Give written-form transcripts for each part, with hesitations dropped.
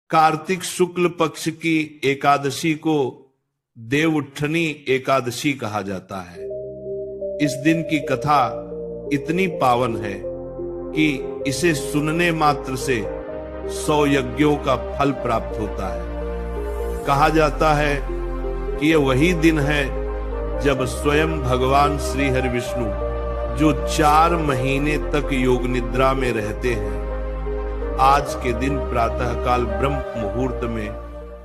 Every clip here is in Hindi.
कार्तिक शुक्ल पक्ष की एकादशी को देवउठनी एकादशी कहा जाता है। इस दिन की कथा इतनी पावन है कि इसे सुनने मात्र से 100 यज्ञों का फल प्राप्त होता है। कहा जाता है कि यह वही दिन है जब स्वयं भगवान श्री हरि विष्णु, जो 4 महीने तक योग निद्रा में रहते हैं, आज के दिन प्रातःकाल ब्रह्म मुहूर्त में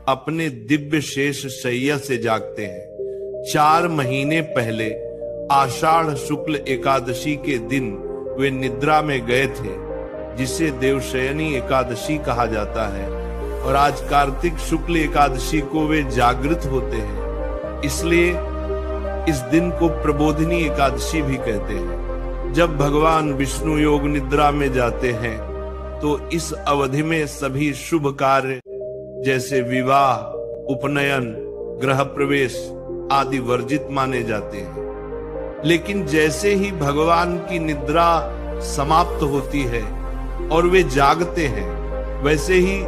अपने दिव्य शेष शैया से जागते हैं। 4 महीने पहले आषाढ़ शुक्ल एकादशी के दिन वे निद्रा में गए थे, जिसे देवशयनी एकादशी कहा जाता है, और आज कार्तिक शुक्ल एकादशी को वे जागृत होते हैं, इसलिए इस दिन को प्रबोधिनी एकादशी भी कहते हैं। जब भगवान विष्णु योग निद्रा में जाते हैं तो इस अवधि में सभी शुभ कार्य जैसे विवाह, उपनयन, गृह प्रवेश आदि वर्जित माने जाते हैं। लेकिन जैसे ही भगवान की निद्रा समाप्त होती है और वे जागते हैं, वैसे ही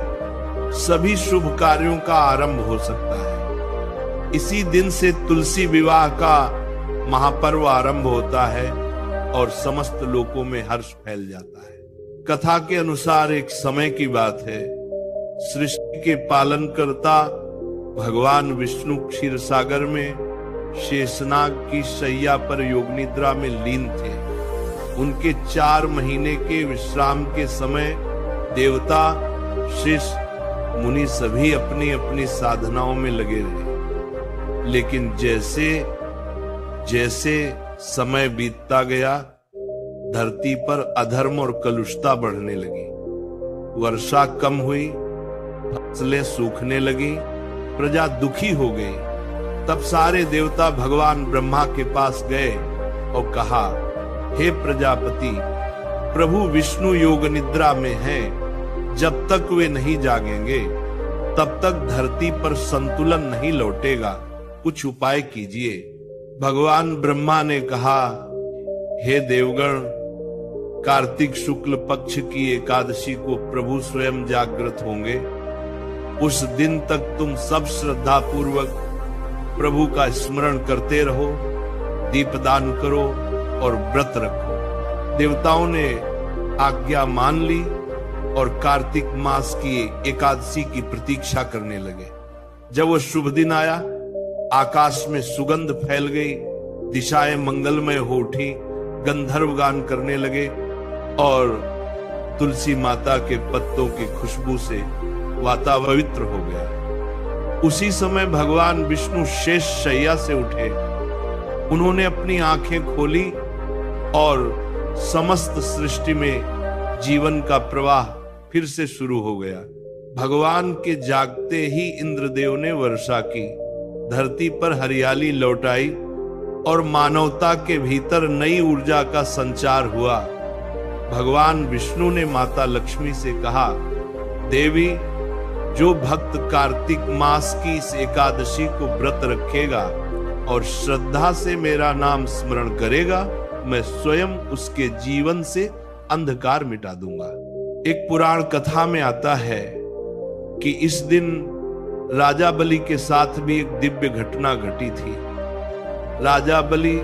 सभी शुभ कार्यों का आरंभ हो सकता है। इसी दिन से तुलसी विवाह का महापर्व आरंभ होता है और समस्त लोकों में हर्ष फैल जाता है। कथा के अनुसार एक समय की बात है, सृष्टि के पालनकर्ता भगवान विष्णु क्षीर सागर में शेषनाग की शैया पर योग निद्रा में लीन थे। उनके 4 महीने के विश्राम के समय देवता, शिष्य, मुनि सभी अपनी अपनी साधनाओं में लगे रहे। लेकिन जैसे जैसे समय बीतता गया, धरती पर अधर्म और कलुषता बढ़ने लगी। वर्षा कम हुई, फसलें सूखने लगी, प्रजा दुखी हो गई। तब सारे देवता भगवान ब्रह्मा के पास गए और कहा, हे प्रजापति, प्रभु विष्णु योग निद्रा में हैं, जब तक वे नहीं जागेंगे तब तक धरती पर संतुलन नहीं लौटेगा, कुछ उपाय कीजिए। भगवान ब्रह्मा ने कहा, हे देवगण, कार्तिक शुक्ल पक्ष की एकादशी को प्रभु स्वयं जागृत होंगे। उस दिन तक तुम सब श्रद्धा पूर्वक प्रभु का स्मरण करते रहो, दीपदान करो और व्रत रखो। देवताओं ने आज्ञा मान ली और कार्तिक मास की एकादशी की प्रतीक्षा करने लगे। जब वो शुभ दिन आया, आकाश में सुगंध फैल गई, दिशाएं मंगलमय हो उठी, गंधर्व गान करने लगे और तुलसी माता के पत्तों की खुशबू से वातावरण हो गया। उसी समय भगवान विष्णु शेष शैया से उठे। उन्होंने अपनी आंखें खोली और समस्त सृष्टि में जीवन का प्रवाह फिर से शुरू हो गया। भगवान के जागते ही इंद्रदेव ने वर्षा की, धरती पर हरियाली लौटाई और मानवता के भीतर नई ऊर्जा का संचार हुआ। भगवान विष्णु ने माता लक्ष्मी से कहा, देवी, जो भक्त कार्तिक मास की इस एकादशी को व्रत रखेगा और श्रद्धा से मेरा नाम स्मरण करेगा, मैं स्वयं उसके जीवन से अंधकार मिटा दूंगा। एक पुराण कथा में आता है कि इस दिन राजा बलि के साथ भी एक दिव्य घटना घटी थी। राजा बलि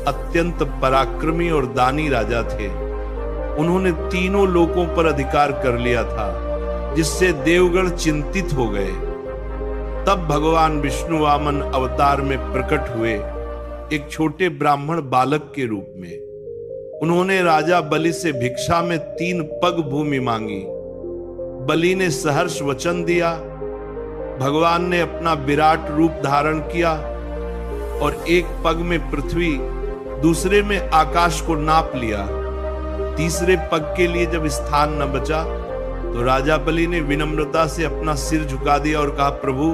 अत्यंत पराक्रमी और दानी राजा थे। उन्होंने तीनों लोकों पर अधिकार कर लिया था, जिससे देवगण चिंतित हो गए। तब भगवान विष्णु वामन अवतार में प्रकट हुए, एक छोटे ब्राह्मण बालक के रूप में। उन्होंने राजा बलि से भिक्षा में 3 पग भूमि मांगी। बलि ने सहर्ष वचन दिया। भगवान ने अपना विराट रूप धारण किया और एक पग में पृथ्वी, दूसरे में आकाश को नाप लिया। तीसरे पग के लिए जब स्थान न बचा तो राजा बलि ने विनम्रता से अपना सिर झुका दिया और कहा, प्रभु,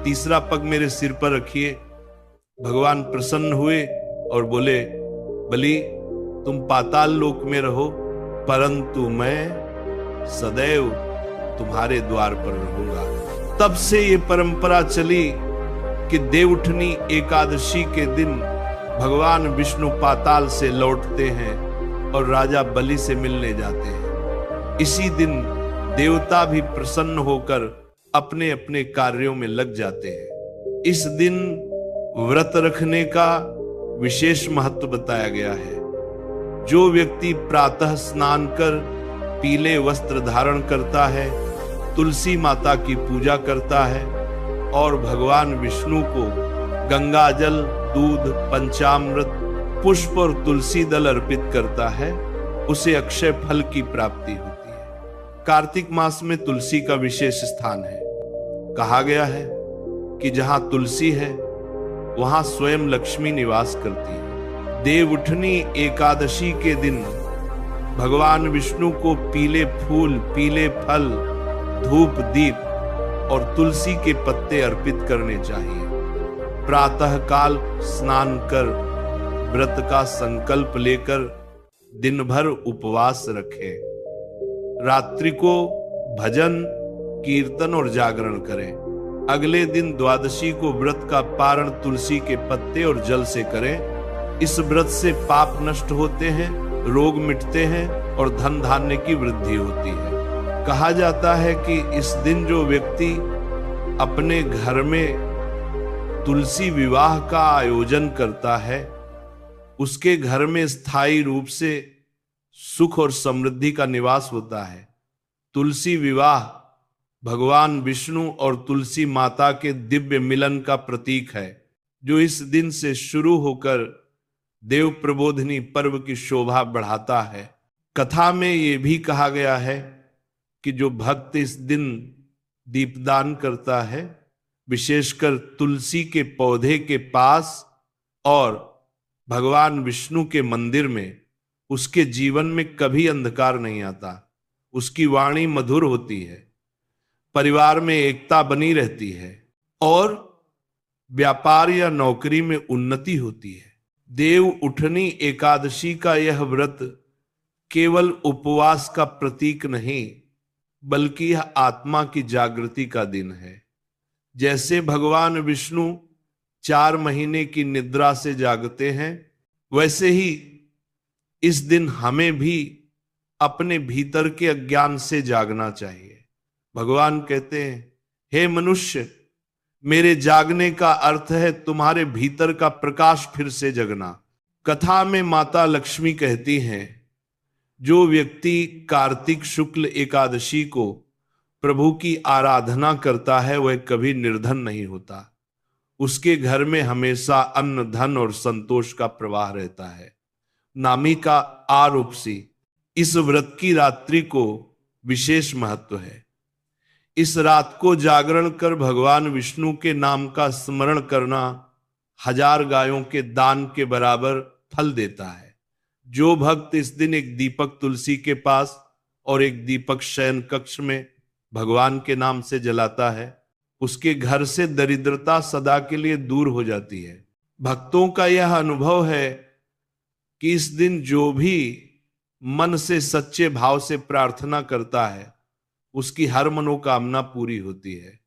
तीसरा पग मेरे सिर पर रखिए। भगवान प्रसन्न हुए और बोले, बलि, तुम पाताल लोक में रहो, परंतु मैं सदैव तुम्हारे द्वार पर रहूंगा। तब से ये परंपरा चली कि देवउठनी एकादशी के दिन भगवान विष्णु पाताल से लौटते हैं और राजा बलि से मिलने जाते हैं। इसी दिन देवता भी प्रसन्न होकर अपने अपने कार्यों में लग जाते हैं। इस दिन व्रत रखने का विशेष महत्व बताया गया है। जो व्यक्ति प्रातः स्नान कर पीले वस्त्र धारण करता है, तुलसी माता की पूजा करता है और भगवान विष्णु को गंगा जल, दूध, पंचामृत, पुष्प और तुलसी दल अर्पित करता है, उसे अक्षय फल की प्राप्ति होती है। कार्तिक मास में तुलसी का विशेष स्थान है। कहा गया है कि जहां तुलसी है वहां स्वयं लक्ष्मी निवास करती है। देवउठनी एकादशी के दिन भगवान विष्णु को पीले फूल, पीले फल, धूप, दीप और तुलसी के पत्ते अर्पित करने चाहिए। प्रातः काल स्नान कर व्रत का संकल्प लेकर दिन भर उपवास रखें। रात्रि को भजन, कीर्तन और जागरण करें। अगले दिन द्वादशी को व्रत का पारण तुलसी के पत्ते और जल से करें। इस व्रत से पाप नष्ट होते हैं, रोग मिटते हैं और धन धान्य की वृद्धि होती है। कहा जाता है कि इस दिन जो व्यक्ति अपने घर में तुलसी विवाह का आयोजन करता है, उसके घर में स्थायी रूप से सुख और समृद्धि का निवास होता है। तुलसी विवाह भगवान विष्णु और तुलसी माता के दिव्य मिलन का प्रतीक है, जो इस दिन से शुरू होकर देव प्रबोधिनी पर्व की शोभा बढ़ाता है। कथा में यह भी कहा गया है कि जो भक्त इस दिन दीपदान करता है, विशेषकर तुलसी के पौधे के पास और भगवान विष्णु के मंदिर में, उसके जीवन में कभी अंधकार नहीं आता। उसकी वाणी मधुर होती है, परिवार में एकता बनी रहती है और व्यापार या नौकरी में उन्नति होती है। देव उठनी एकादशी का यह व्रत केवल उपवास का प्रतीक नहीं, बल्कि यह आत्मा की जागृति का दिन है। जैसे भगवान विष्णु 4 महीने की निद्रा से जागते हैं, वैसे ही इस दिन हमें भी अपने भीतर के अज्ञान से जागना चाहिए। भगवान कहते हैं, हे मनुष्य, मेरे जागने का अर्थ है तुम्हारे भीतर का प्रकाश फिर से जगना। कथा में माता लक्ष्मी कहती हैं, जो व्यक्ति कार्तिक शुक्ल एकादशी को प्रभु की आराधना करता है, वह कभी निर्धन नहीं होता। उसके घर में हमेशा अन्न, धन और संतोष का प्रवाह रहता है। नामिका आरूपसी, इस व्रत की रात्रि को विशेष महत्व है। इस रात को जागरण कर भगवान विष्णु के नाम का स्मरण करना 1000 गायों के दान के बराबर फल देता है। जो भक्त इस दिन एक दीपक तुलसी के पास और एक दीपक शयन कक्ष में भगवान के नाम से जलाता है, उसके घर से दरिद्रता सदा के लिए दूर हो जाती है। भक्तों का यह अनुभव है कि इस दिन जो भी मन से सच्चे भाव से प्रार्थना करता है, उसकी हर मनोकामना पूरी होती है।